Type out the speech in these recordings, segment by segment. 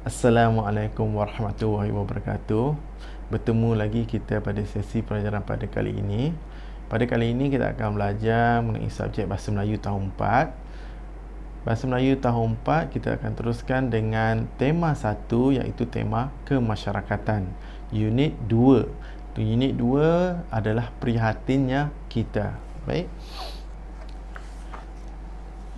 Assalamualaikum warahmatullahi wabarakatuh. Bertemu lagi kita pada sesi pelajaran pada kali ini. Pada kali ini kita akan belajar mengenai subjek Bahasa Melayu tahun 4. Bahasa Melayu tahun 4 kita akan teruskan dengan tema 1, iaitu tema kemasyarakatan. Unit 2. Unit 2 adalah prihatinnya kita. Baik.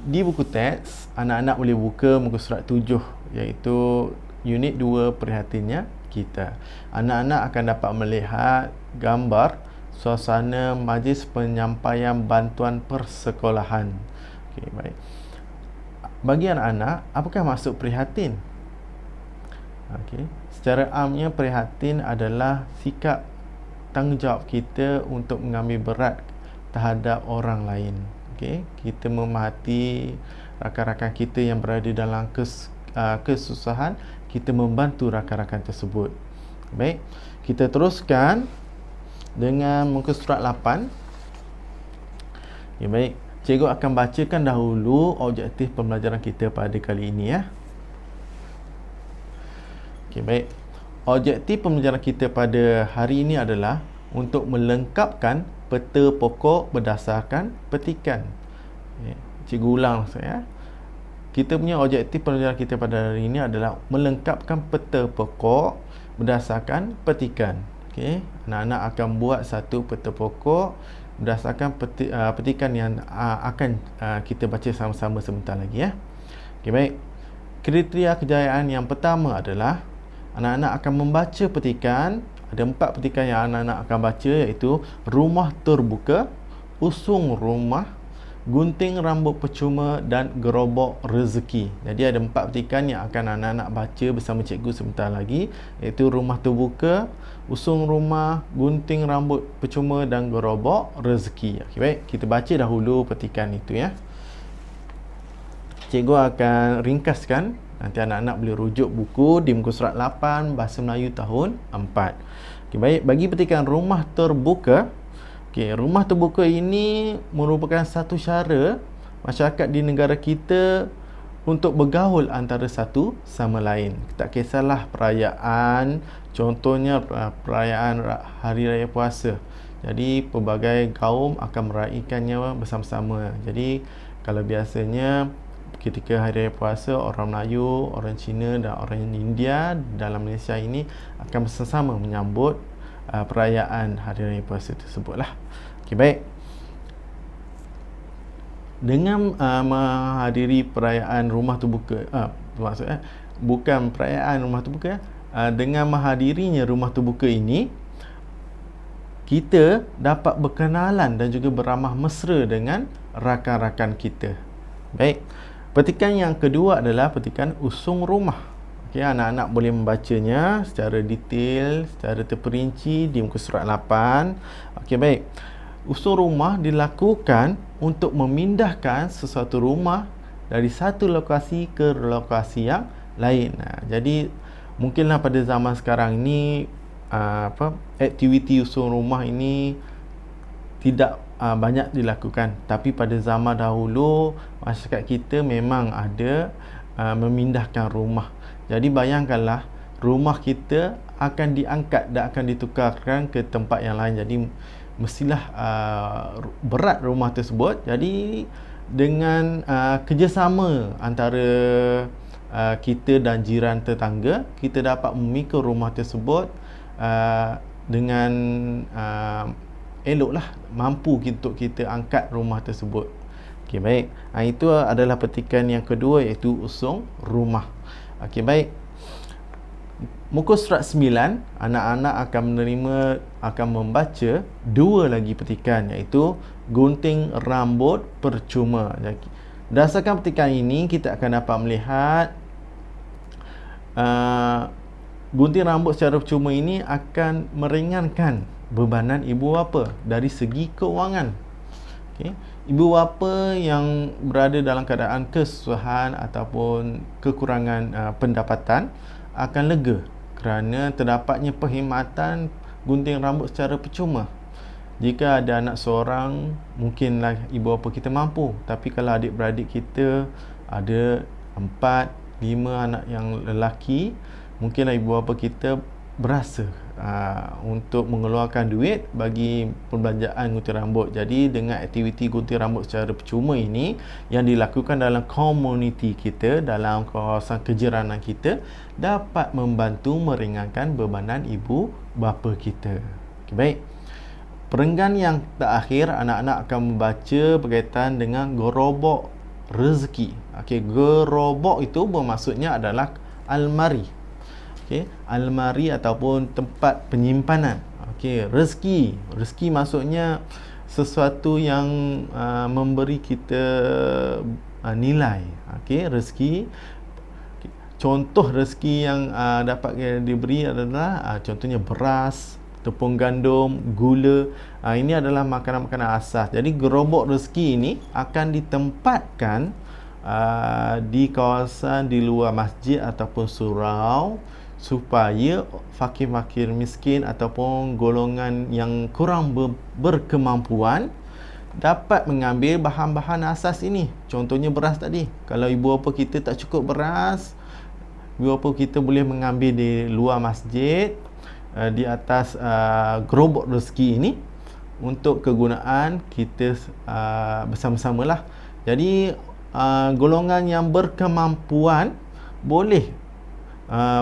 Di buku teks, anak-anak boleh buka muka surat 7, iaitu unit 2 prihatinnya kita. Anak-anak akan dapat melihat gambar suasana majlis penyampaian bantuan persekolahan. Okey, baik. Bagi anak-anak, apakah maksud prihatin? Okey, secara amnya prihatin adalah sikap tanggungjawab kita untuk mengambil berat terhadap orang lain. Okay, kita memahati rakan-rakan kita yang berada dalam kesusahan, kita membantu rakan-rakan tersebut. Baik, kita teruskan dengan muka surat 8. Okay, baik, cikgu akan bacakan dahulu objektif pembelajaran kita pada kali ini ya. Okay, baik, objektif pembelajaran kita pada hari ini adalah untuk melengkapkan peta pokok berdasarkan petikan. Cikgu ulang saya. Kita punya objektif pembelajaran kita pada hari ini adalah melengkapkan peta pokok berdasarkan petikan. Okey, anak-anak akan buat satu peta pokok berdasarkan petikan yang akan kita baca sama-sama sebentar lagi ya. Okey, baik. Kriteria kejayaan yang pertama adalah anak-anak akan membaca petikan. Ada 4 petikan yang anak-anak akan baca, iaitu rumah terbuka, usung rumah, gunting rambut percuma dan gerobok rezeki. Jadi ada 4 petikan yang akan anak-anak baca bersama cikgu sebentar lagi, iaitu rumah terbuka, usung rumah, gunting rambut percuma dan gerobok rezeki. Okay, baik, kita baca dahulu petikan itu ya. Cikgu akan ringkaskan. Nanti anak-anak boleh rujuk buku di muka surat 8 Bahasa Melayu tahun 4. Okay, baik, bagi petikan rumah terbuka. Okay, rumah terbuka ini merupakan satu cara masyarakat di negara kita untuk bergaul antara satu sama lain. Tak kisahlah perayaan, contohnya perayaan Hari Raya Puasa. Jadi pelbagai kaum akan meraihkannya bersama-sama. Jadi kalau biasanya ketika Hari Raya Puasa, orang Melayu, orang Cina dan orang India dalam Malaysia ini akan bersama-sama menyambut perayaan Hari Raya Puasa tersebutlah. Okey, baik. Dengan menghadiri perayaan rumah terbuka, maksudnya bukan perayaan rumah terbuka, dengan menghadirinya rumah terbuka ini, kita dapat berkenalan dan juga beramah mesra dengan rakan-rakan kita. Baik. Petikan yang kedua adalah petikan usung rumah. Okey, anak-anak boleh membacanya secara detail, secara terperinci di muka surat 8. Okey, baik. Usung rumah dilakukan untuk memindahkan sesuatu rumah dari satu lokasi ke lokasi yang lain. Jadi mungkinlah pada zaman sekarang ini aktiviti usung rumah ini tidak banyak dilakukan, tapi pada zaman dahulu masyarakat kita memang ada memindahkan rumah. Jadi bayangkanlah, rumah kita akan diangkat dan akan ditukarkan ke tempat yang lain. Jadi mestilah berat rumah tersebut. Jadi dengan kerjasama antara kita dan jiran tetangga, kita dapat memikul rumah tersebut dengan eloklah, mampu untuk kita angkat rumah tersebut. Okey, baik. Itu adalah petikan yang kedua, iaitu usung rumah. Okey, baik. Muka surat 9, anak-anak akan membaca 2 lagi petikan, iaitu gunting rambut percuma. Berdasarkan petikan ini, kita akan dapat melihat gunting rambut secara percuma ini akan meringankan bebanan ibu bapa dari segi keuangan. Okay. Ibu bapa yang berada dalam keadaan kesusahan ataupun kekurangan pendapatan akan lega kerana terdapatnya perkhidmatan gunting rambut secara percuma. Jika ada anak seorang, mungkinlah ibu bapa kita mampu, tapi kalau adik-beradik kita ada 4, 5 anak yang lelaki, mungkinlah ibu bapa kita berasa untuk mengeluarkan duit bagi perbelanjaan gunting rambut. Jadi dengan aktiviti gunting rambut secara percuma ini yang dilakukan dalam komuniti kita, dalam kawasan kejiranan kita, dapat membantu meringankan bebanan ibu bapa kita. Okay, baik. Perenggan yang terakhir, anak-anak akan membaca berkaitan dengan gerobok rezeki. Okey, gerobok itu bermaksudnya adalah almari. Okey, almari ataupun tempat penyimpanan. Okey, rezeki maksudnya sesuatu yang memberi kita nilai. Okey, rezeki. Contoh rezeki yang dapat diberi adalah contohnya beras, tepung gandum, gula. Ini adalah makanan-makanan asas. Jadi gerobok rezeki ini akan ditempatkan di kawasan di luar masjid ataupun surau, supaya fakir-fakir miskin ataupun golongan yang kurang berkemampuan dapat mengambil bahan-bahan asas ini. Contohnya beras tadi. Kalau ibu bapa kita tak cukup beras, ibu bapa kita boleh mengambil di luar masjid, di atas gerobok rezeki ini untuk kegunaan kita bersama-samalah. Jadi golongan yang berkemampuan boleh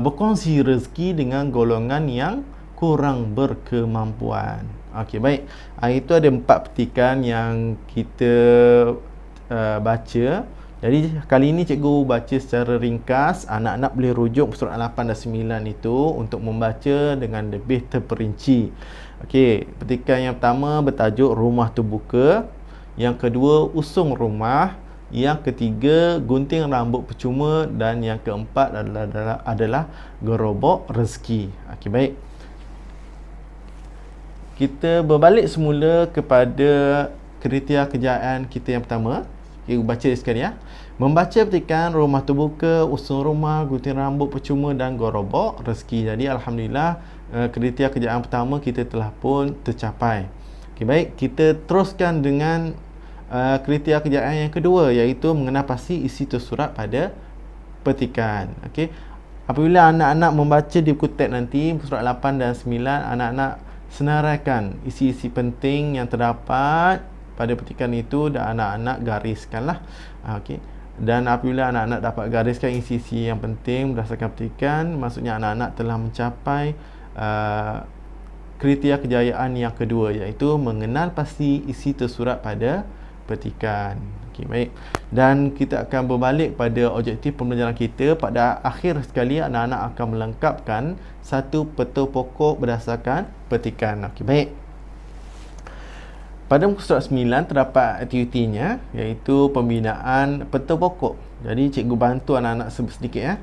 berkongsi rezeki dengan golongan yang kurang berkemampuan. Okey, baik. Itu ada 4 petikan yang kita baca. Jadi kali ini cikgu baca secara ringkas. Anak-anak boleh rujuk surat 8 dan 9 itu untuk membaca dengan lebih terperinci. Okey, petikan yang pertama bertajuk rumah terbuka. Yang kedua, usung rumah. Yang ketiga, gunting rambut percuma. Dan yang keempat adalah gerobok rezeki. Okey, baik. Kita berbalik semula kepada kriteria kejayaan kita yang pertama. Kita baca sekali ya. Membaca petikan rumah terbuka, usung rumah, gunting rambut percuma dan gerobok rezeki. Jadi alhamdulillah kriteria kejayaan pertama kita telah pun tercapai. Okey, baik. Kita teruskan dengan kriteria kejayaan yang kedua, iaitu mengenal pasti isi tersurat pada petikan. Okey. Apabila anak-anak membaca di buku teks nanti surat 8 dan 9, anak-anak senaraikan isi-isi penting yang terdapat pada petikan itu dan anak-anak gariskanlah. Okey. Dan apabila anak-anak dapat gariskan isi-isi yang penting berdasarkan petikan, maksudnya anak-anak telah mencapai kriteria kejayaan yang kedua, iaitu mengenal pasti isi tersurat pada petikan. Okey, baik. Dan kita akan berbalik pada objektif pembelajaran kita. Pada akhir sekali, anak-anak akan melengkapkan satu peta pokok berdasarkan petikan. Okey, baik. Pada muka surat 9 terdapat aktivitinya, iaitu pembinaan peta pokok. Jadi cikgu bantu anak-anak sedikit ya.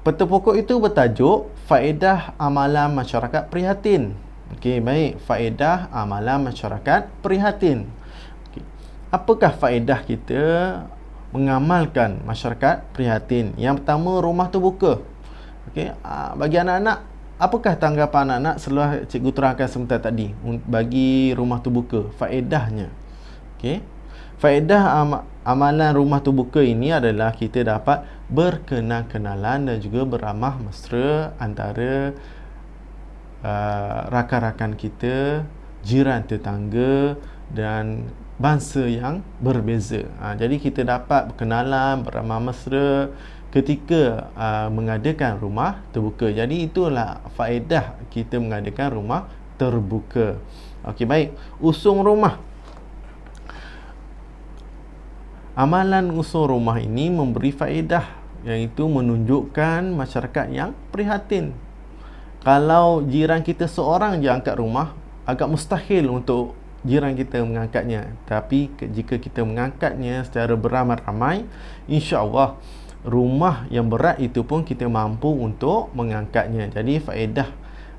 Peta pokok itu bertajuk faedah amalan masyarakat prihatin. Okey, baik. Faedah amalan masyarakat prihatin. Okey. Apakah faedah kita mengamalkan masyarakat prihatin? Yang pertama, rumah terbuka. Okey, bagi anak-anak, apakah tanggapan anak-anak setelah cikgu terangkan sebentar tadi bagi rumah terbuka, faedahnya? Okey. Faedah amalan rumah terbuka ini adalah kita dapat berkenalan dan juga beramah mesra antara rakan-rakan kita, jiran tetangga dan bangsa yang berbeza. Jadi kita dapat berkenalan, beramah mesra ketika mengadakan rumah terbuka. Jadi itulah faedah kita mengadakan rumah terbuka. Okey, baik. Usung rumah. Amalan usung rumah ini memberi faedah, iaitu menunjukkan masyarakat yang prihatin. Kalau jiran kita seorang je angkat rumah, agak mustahil untuk jiran kita mengangkatnya. Tapi jika kita mengangkatnya secara beramai-ramai, insya-Allah rumah yang berat itu pun kita mampu untuk mengangkatnya. Jadi faedah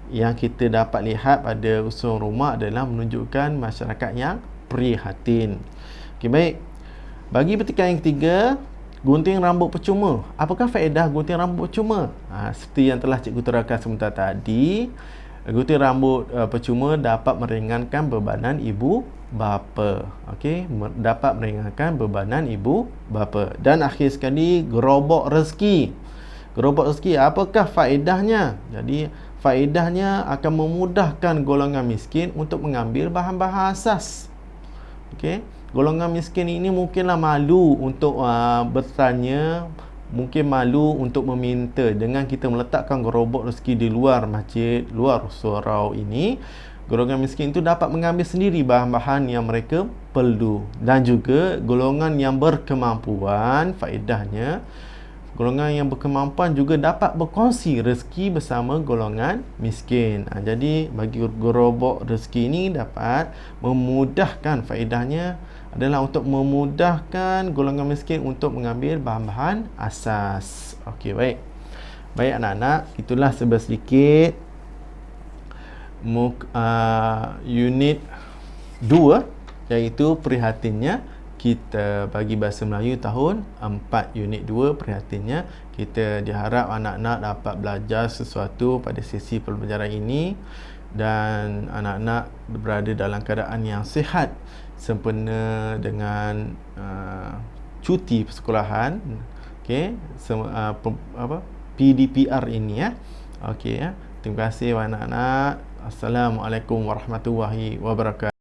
yang kita dapat lihat pada usung rumah adalah menunjukkan masyarakat yang prihatin. Okey, baik. Bagi petikan yang ketiga, gunting rambut percuma. Apakah faedah gunting rambut percuma? Seperti yang telah cikgu terangkan sebentar tadi, gunting rambut percuma dapat meringankan bebanan ibu bapa. Okey, dapat meringankan bebanan ibu bapa. Dan akhir sekali, gerobok rezeki. Gerobok rezeki, apakah faedahnya? Jadi faedahnya akan memudahkan golongan miskin untuk mengambil bahan-bahan asas. Okey, golongan miskin ini mungkinlah malu untuk bertanya, mungkin malu untuk meminta. Dengan kita meletakkan gerobok rezeki di luar masjid, luar surau ini, golongan miskin itu dapat mengambil sendiri bahan-bahan yang mereka perlu. Dan juga golongan yang berkemampuan, faedahnya, golongan yang berkemampuan juga dapat berkongsi rezeki bersama golongan miskin. Jadi bagi gerobok rezeki ini dapat memudahkan, faedahnya adalah untuk memudahkan golongan miskin untuk mengambil bahan-bahan asas. Okey, baik. Baik anak-anak, itulah sedikit unit 2, iaitu prihatinnya kita bagi bahasa Melayu tahun 4 unit 2. Prihatinnya, kita diharap anak-anak dapat belajar sesuatu pada sesi pembelajaran ini dan anak-anak berada dalam keadaan yang sihat sempena dengan cuti persekolahan. Okey, PDPR ini ya. Okey ya. Terima kasih anak-anak. Assalamualaikum warahmatullahi wabarakatuh.